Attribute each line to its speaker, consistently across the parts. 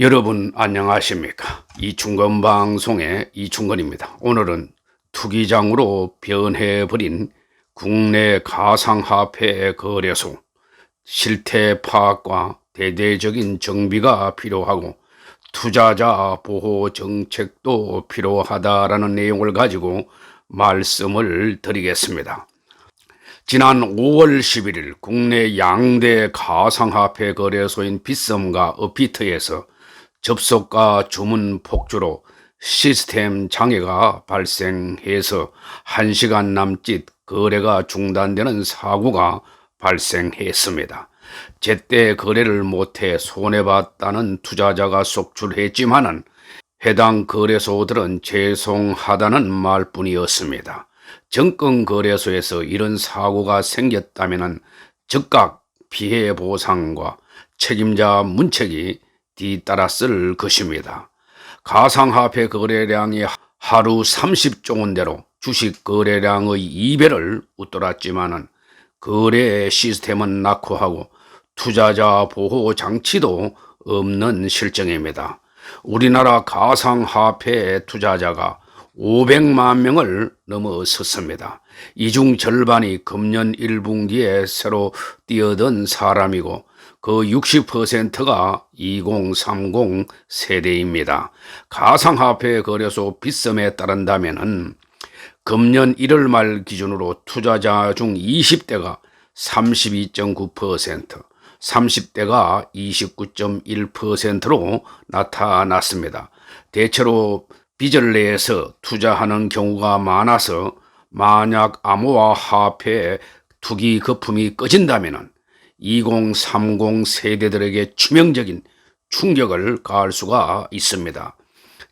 Speaker 1: 여러분 안녕하십니까? 이충건 방송의 이충건입니다. 오늘은 투기장으로 변해버린 국내 가상화폐 거래소 실태 파악과 대대적인 정비가 필요하고 투자자 보호 정책도 필요하다라는 내용을 가지고 말씀을 드리겠습니다. 지난 5월 11일 국내 양대 가상화폐 거래소인 빗썸과 업비트에서 접속과 주문 폭주로 시스템 장애가 발생해서 1시간 남짓 거래가 중단되는 사고가 발생했습니다. 제때 거래를 못해 손해봤다는 투자자가 속출했지만은 해당 거래소들은 죄송하다는 말뿐이었습니다. 정권거래소에서 이런 사고가 생겼다면 즉각 피해 보상과 책임자 문책이 뒤따랐을 것입니다. 가상화폐 거래량이 하루 30조 원대로 주식 거래량의 2배를 웃돌았지만 거래 시스템은 낙후하고 투자자 보호 장치도 없는 실정입니다. 우리나라 가상화폐 투자자가 500만 명을 넘어섰습니다. 이 중 절반이 금년 1분기에 새로 뛰어든 사람이고 그 60%가 2030 세대입니다. 가상화폐 거래소 빗썸에 따른다면 금년 1월 말 기준으로 투자자 중 20대가 32.9%, 30대가 29.1%로 나타났습니다. 대체로 빚을 내서 투자하는 경우가 많아서 만약 암호화폐 투기 거품이 꺼진다면 2030 세대들에게 치명적인 충격을 가할 수가 있습니다.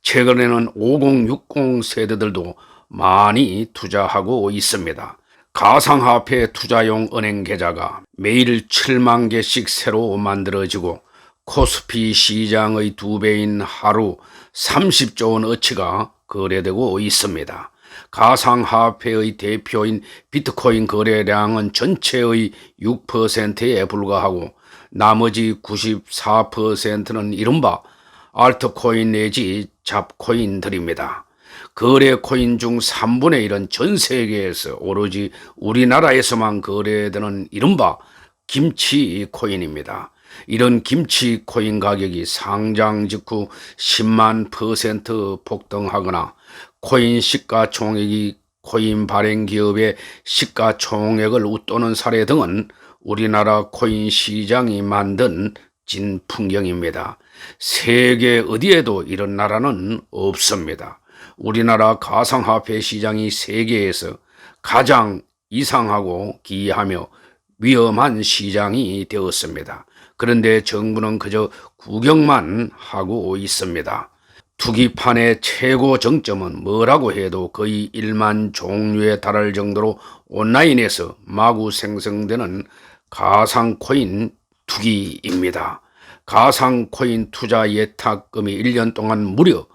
Speaker 1: 최근에는 5060 세대들도 많이 투자하고 있습니다. 가상화폐 투자용 은행 계좌가 매일 7만 개씩 새로 만들어지고 코스피 시장의 2배인 하루 30조 원 어치가 거래되고 있습니다. 가상화폐의 대표인 비트코인 거래량은 전체의 6%에 불과하고 나머지 94%는 이른바 알트코인 내지 잡코인들입니다. 거래 코인 중 3분의 1은 전 세계에서 오로지 우리나라에서만 거래되는 이른바 김치 코인입니다. 이런 김치 코인 가격이 상장 직후 10만 % 폭등하거나 코인 시가총액이 코인 발행 기업의 시가총액을 웃도는 사례 등은 우리나라 코인 시장이 만든 진풍경입니다. 세계 어디에도 이런 나라는 없습니다. 우리나라 가상화폐 시장이 세계에서 가장 이상하고 기이하며 위험한 시장이 되었습니다. 그런데 정부는 그저 구경만 하고 있습니다. 투기판의 최고 정점은 뭐라고 해도 거의 1만 종류에 달할 정도로 온라인에서 마구 생성되는 가상코인 투기입니다. 가상코인 투자 예탁금이 1년 동안 무려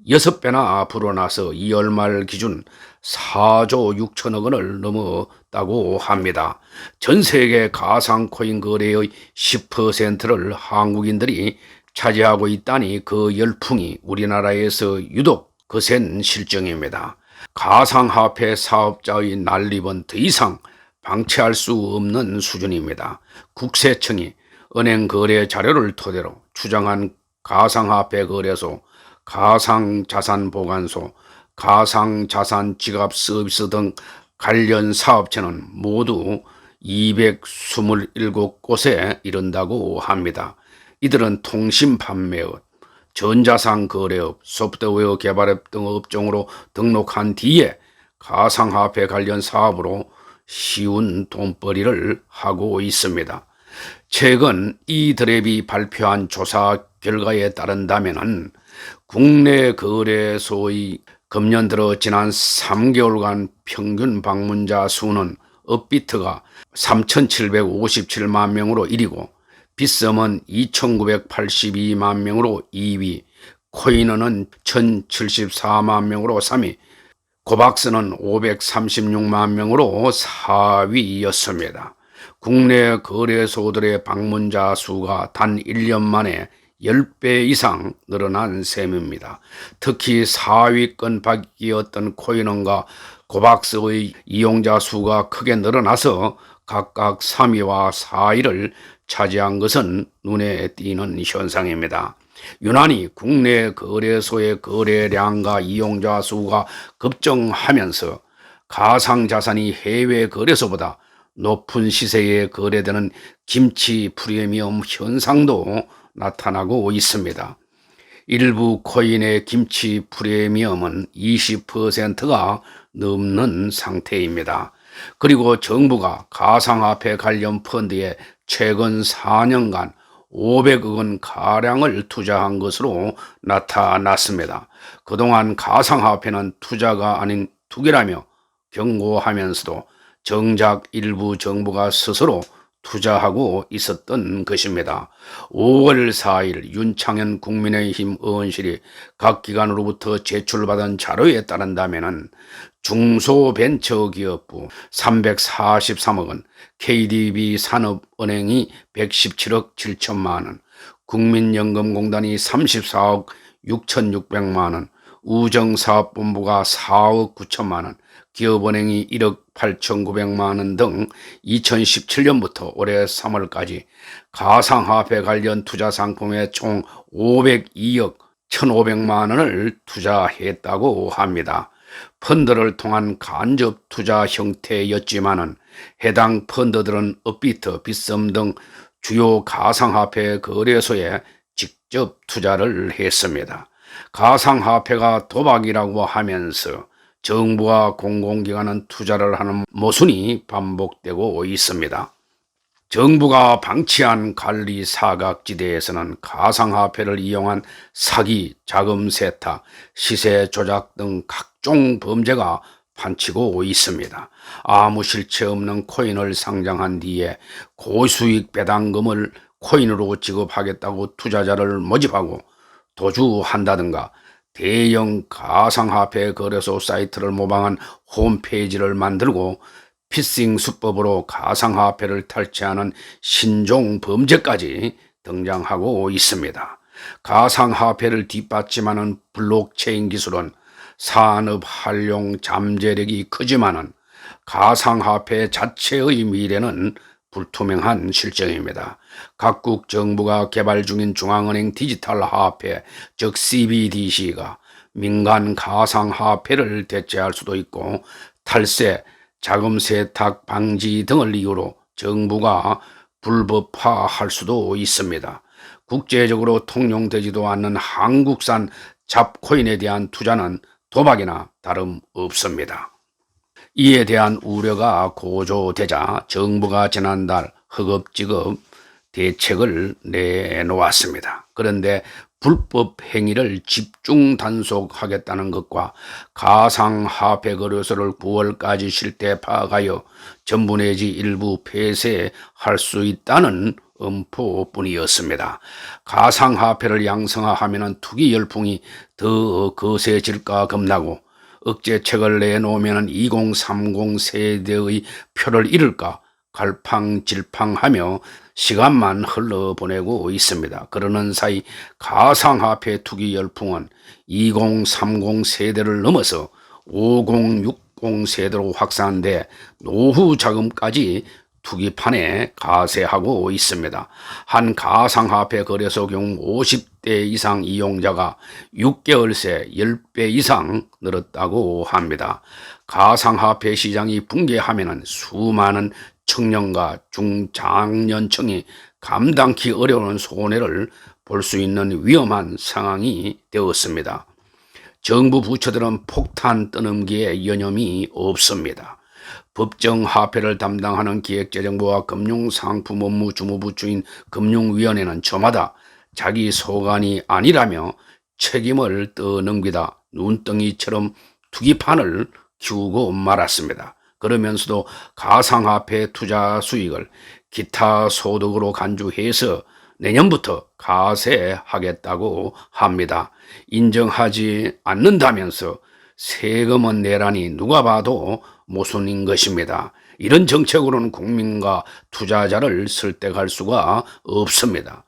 Speaker 1: 6배나 불어나서 2월 말 기준 4조 6천억 원을 넘었다고 합니다. 전 세계 가상코인 거래의 10%를 한국인들이 차지하고 있다니 그 열풍이 우리나라에서 유독 거센 실정입니다. 가상화폐 사업자의 난립은 더 이상 방치할 수 없는 수준입니다. 국세청이 은행 거래 자료를 토대로 추정한 가상화폐 거래소, 가상자산보관소, 가상자산 지갑 서비스 등 관련 사업체는 모두 227곳에 이른다고 합니다. 이들은 통신 판매업, 전자상 거래업, 소프트웨어 개발업 등 업종으로 등록한 뒤에 가상화폐 관련 사업으로 쉬운 돈벌이를 하고 있습니다. 최근 이드랩이 발표한 조사 결과에 따른다면 국내 거래소의 금년 들어 지난 3개월간 평균 방문자 수는 업비트가 3,757만 명으로 1위고 빗썸은 2,982만 명으로 2위, 코인은 1,074만 명으로 3위, 코박스는 536만 명으로 4위였습니다. 국내 거래소들의 방문자 수가 단 1년 만에 10배 이상 늘어난 셈입니다. 특히 상위권 바뀌었던 코인원과 코박스의 이용자 수가 크게 늘어나서 각각 3위와 4위를 차지한 것은 눈에 띄는 현상입니다. 유난히 국내 거래소의 거래량과 이용자 수가 급증하면서 가상자산이 해외 거래소보다 높은 시세에 거래되는 김치 프리미엄 현상도 나타나고 있습니다. 일부 코인의 김치 프리미엄은 20%가 넘는 상태입니다. 그리고 정부가 가상화폐 관련 펀드에 최근 4년간 500억 원 가량을 투자한 것으로 나타났습니다. 그동안 가상화폐는 투자가 아닌 투기라며 경고하면서도 정작 일부 정부가 스스로 투자하고 있었던 것입니다. 5월 4일 윤창현 국민의힘 의원실이 각 기관으로부터 제출받은 자료에 따른다면 중소벤처기업부 343억 원, KDB 산업은행이 117억 7천만 원, 국민연금공단이 34억 6,600만 원, 우정사업본부가 4억 9천만 원, 기업은행이 1억 8,900만 원 등 2017년부터 올해 3월까지 가상화폐 관련 투자 상품에 총 502억 1,500만 원을 투자했다고 합니다. 펀드를 통한 간접 투자 형태였지만은 해당 펀드들은 업비트, 빗썸 등 주요 가상화폐 거래소에 직접 투자를 했습니다. 가상화폐가 도박이라고 하면서 정부와 공공기관은 투자를 하는 모순이 반복되고 있습니다. 정부가 방치한 관리 사각지대에서는 가상화폐를 이용한 사기, 자금 세탁, 시세 조작 등 각종 범죄가 판치고 있습니다. 아무 실체 없는 코인을 상장한 뒤에 고수익 배당금을 코인으로 지급하겠다고 투자자를 모집하고 도주한다든가 대형 가상화폐 거래소 사이트를 모방한 홈페이지를 만들고 피싱 수법으로 가상화폐를 탈취하는 신종 범죄까지 등장하고 있습니다. 가상화폐를 뒷받침하는 블록체인 기술은 산업 활용 잠재력이 크지만은 가상화폐 자체의 미래는 불투명한 실정입니다. 각국 정부가 개발 중인 중앙은행 디지털 화폐, 즉 CBDC가 민간 가상화폐를 대체할 수도 있고 탈세, 자금 세탁 방지 등을 이유로 정부가 불법화할 수도 있습니다. 국제적으로 통용되지도 않는 한국산 잡코인에 대한 투자는 도박이나 다름없습니다. 이에 대한 우려가 고조되자 정부가 지난달 허겁지겁 대책을 내놓았습니다. 그런데 불법 행위를 집중 단속하겠다는 것과 가상화폐 거래소를 9월까지 실태 파악하여 전부 내지 일부 폐쇄할 수 있다는 엄포뿐이었습니다. 가상화폐를 양성화하면 투기 열풍이 더 거세질까 겁나고 억제책을 내놓으면 2030 세대의 표를 잃을까 갈팡질팡하며 시간만 흘러보내고 있습니다. 그러는 사이 가상화폐 투기 열풍은 2030 세대를 넘어서 5060 세대로 확산돼 노후 자금까지 투기판에 가세하고 있습니다. 한 가상화폐 거래소 경우 50대 이상 이용자가 6개월 새 10배 이상 늘었다고 합니다. 가상화폐 시장이 붕괴하면 수많은 청년과 중장년층이 감당기 어려운 손해를 볼 수 있는 위험한 상황이 되었습니다. 정부 부처들은 폭탄 떠넘기에 여념이 없습니다. 법정화폐를 담당하는 기획재정부와 금융상품업무주무부 주인 금융위원회는 저마다 자기 소관이 아니라며 책임을 떠넘기다 눈덩이처럼 투기판을 키우고 말았습니다. 그러면서도 가상화폐 투자 수익을 기타 소득으로 간주해서 내년부터 가세하겠다고 합니다. 인정하지 않는다면서 세금은 내라니 누가 봐도 모순인 것입니다. 이런 정책으로는 국민과 투자자를 설득할 수가 없습니다.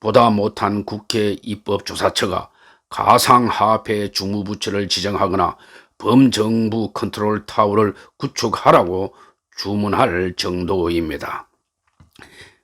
Speaker 1: 보다 못한 국회 입법조사처가 가상화폐 주무부처를 지정하거나 범정부 컨트롤 타워를 구축하라고 주문할 정도입니다.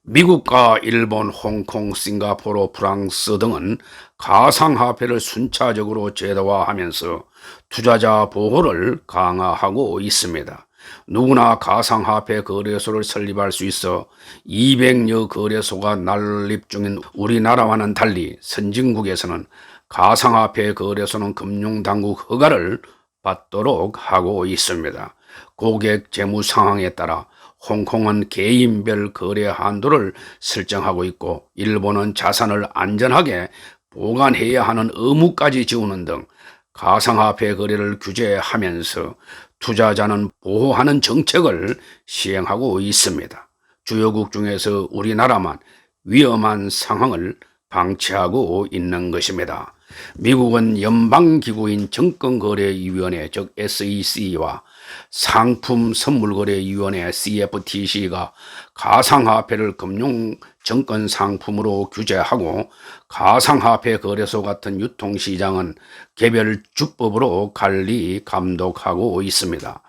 Speaker 1: 미국과 일본, 홍콩, 싱가포르, 프랑스 등은 가상화폐를 순차적으로 제도화하면서 투자자 보호를 강화하고 있습니다. 누구나 가상화폐 거래소를 설립할 수 있어 200여 거래소가 난립 중인 우리나라와는 달리 선진국에서는 가상화폐 거래소는 금융당국 허가를 받도록 하고 있습니다. 고객 재무 상황에 따라 홍콩은 개인별 거래 한도를 설정하고 있고 일본은 자산을 안전하게 보관해야 하는 의무까지 지우는 등 가상화폐 거래를 규제하면서 투자자는 보호하는 정책을 시행하고 있습니다. 주요국 중에서 우리나라만 위험한 상황을 방치하고 있는 것입니다. 미국은 연방기구인 증권거래위원회 즉 SEC와 상품선물거래위원회 CFTC가 가상화폐를 금융증권상품으로 규제하고 가상화폐 거래소 같은 유통시장은 개별 주법으로 관리 감독하고 있습니다.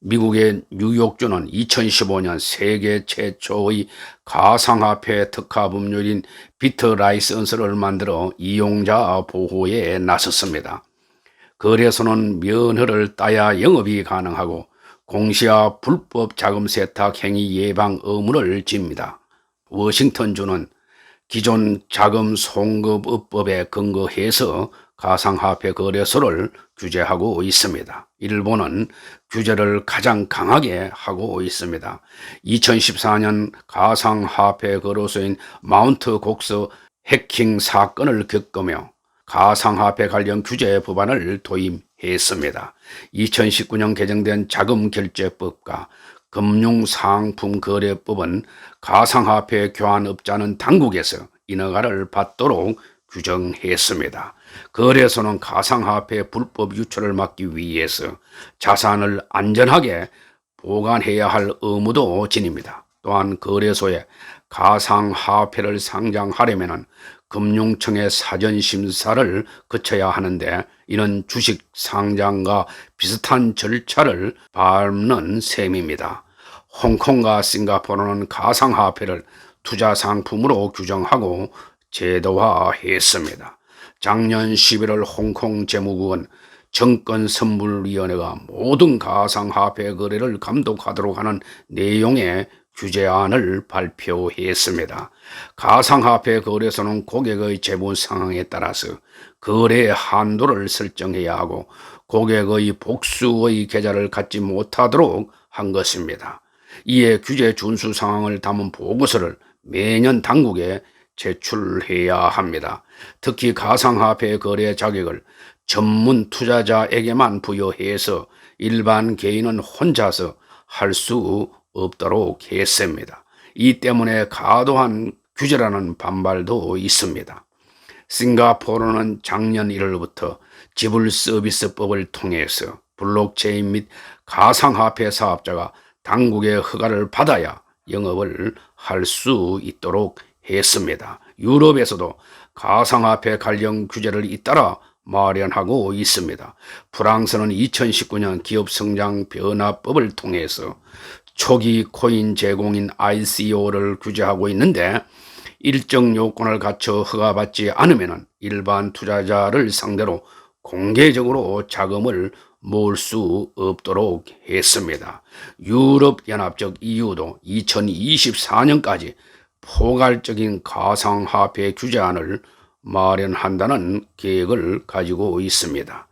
Speaker 1: 미국의 뉴욕주는 2015년 세계 최초의 가상화폐 특화법률인 비트라이선스를 만들어 이용자 보호에 나섰습니다. 거래소는 면허를 따야 영업이 가능하고 공시와 불법 자금 세탁 행위 예방 의무를 집니다. 워싱턴주는 기존 자금 송금업법에 근거해서 가상화폐 거래소를 규제하고 있습니다. 일본은 규제를 가장 강하게 하고 있습니다. 2014년 가상화폐 거래소인 마운트 곡스 해킹 사건을 겪으며 가상화폐 관련 규제 법안을 도입했습니다. 2019년 개정된 자금결제법과 금융상품거래법은 가상화폐 교환업자는 당국에서 인허가를 받도록 규정했습니다. 거래소는 가상화폐 불법 유출을 막기 위해서 자산을 안전하게 보관해야 할 의무도 지닙니다. 또한 거래소에 가상화폐를 상장하려면 금융청의 사전심사를 거쳐야 하는데 이는 주식 상장과 비슷한 절차를 밟는 셈입니다. 홍콩과 싱가포르는 가상화폐를 투자상품으로 규정하고 제도화했습니다. 작년 11월 홍콩 재무국은 정권선물위원회가 모든 가상화폐 거래를 감독하도록 하는 내용의 규제안을 발표했습니다. 가상화폐 거래소는 고객의 재무 상황에 따라서 거래 한도를 설정해야 하고 고객의 복수의 계좌를 갖지 못하도록 한 것입니다. 이에 규제 준수 상황을 담은 보고서를 매년 당국에 제출해야 합니다. 특히 가상화폐 거래 자격을 전문 투자자에게만 부여해서 일반 개인은 혼자서 할 수 없도록 했습니다. 이 때문에 과도한 규제라는 반발도 있습니다. 싱가포르는 작년 1월부터 지불서비스법을 통해서 블록체인 및 가상화폐 사업자가 당국의 허가를 받아야 영업을 할 수 있도록 했습니다. 유럽에서도 가상화폐 관련 규제를 잇따라 마련하고 있습니다. 프랑스는 2019년 기업성장변화법을 통해서 초기 코인 제공인 ICO를 규제하고 있는데 일정 요건을 갖춰 허가받지 않으면 일반 투자자를 상대로 공개적으로 자금을 모을 수 없도록 했습니다. 유럽연합 즉 EU도 2024년까지 포괄적인 가상화폐 규제안을 마련한다는 계획을 가지고 있습니다.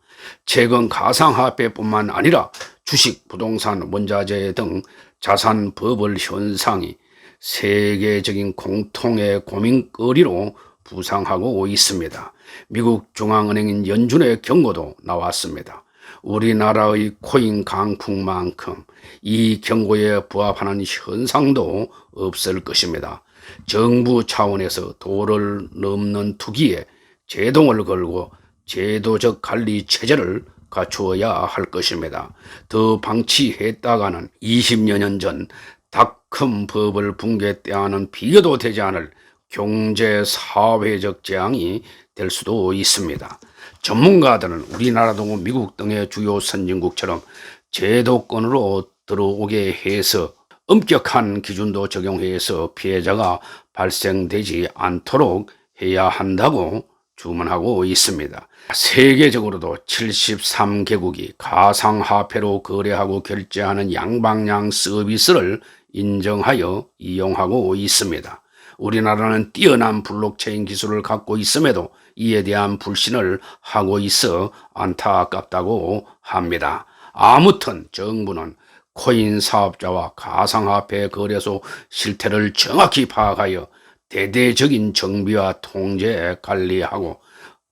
Speaker 1: 최근 가상화폐뿐만 아니라 주식, 부동산, 원자재 등 자산 버블 현상이 세계적인 공통의 고민거리로 부상하고 있습니다. 미국 중앙은행인 연준의 경고도 나왔습니다. 우리나라의 코인 강풍만큼 이 경고에 부합하는 현상도 없을 것입니다. 정부 차원에서 도를 넘는 투기에 제동을 걸고 제도적 관리 체제를 갖추어야 할 것입니다. 더 방치했다가는 20여 년 전 닷컴 버블 붕괴 때와는 비교도 되지 않을 경제 사회적 재앙이 될 수도 있습니다. 전문가들은 우리나라도 미국 등의 주요 선진국처럼 제도권으로 들어오게 해서 엄격한 기준도 적용해서 피해자가 발생되지 않도록 해야 한다고 주문하고 있습니다. 세계적으로도 73개국이 가상화폐로 거래하고 결제하는 양방향 서비스를 인정하여 이용하고 있습니다. 우리나라는 뛰어난 블록체인 기술을 갖고 있음에도 이에 대한 불신을 하고 있어 안타깝다고 합니다. 아무튼 정부는 코인 사업자와 가상화폐 거래소 실태를 정확히 파악하여 대대적인 정비와 통제 관리하고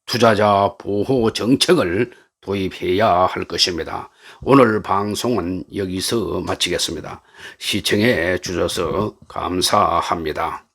Speaker 1: 투자자 보호 정책을 도입해야 할 것입니다. 오늘 방송은 여기서 마치겠습니다. 시청해 주셔서 감사합니다.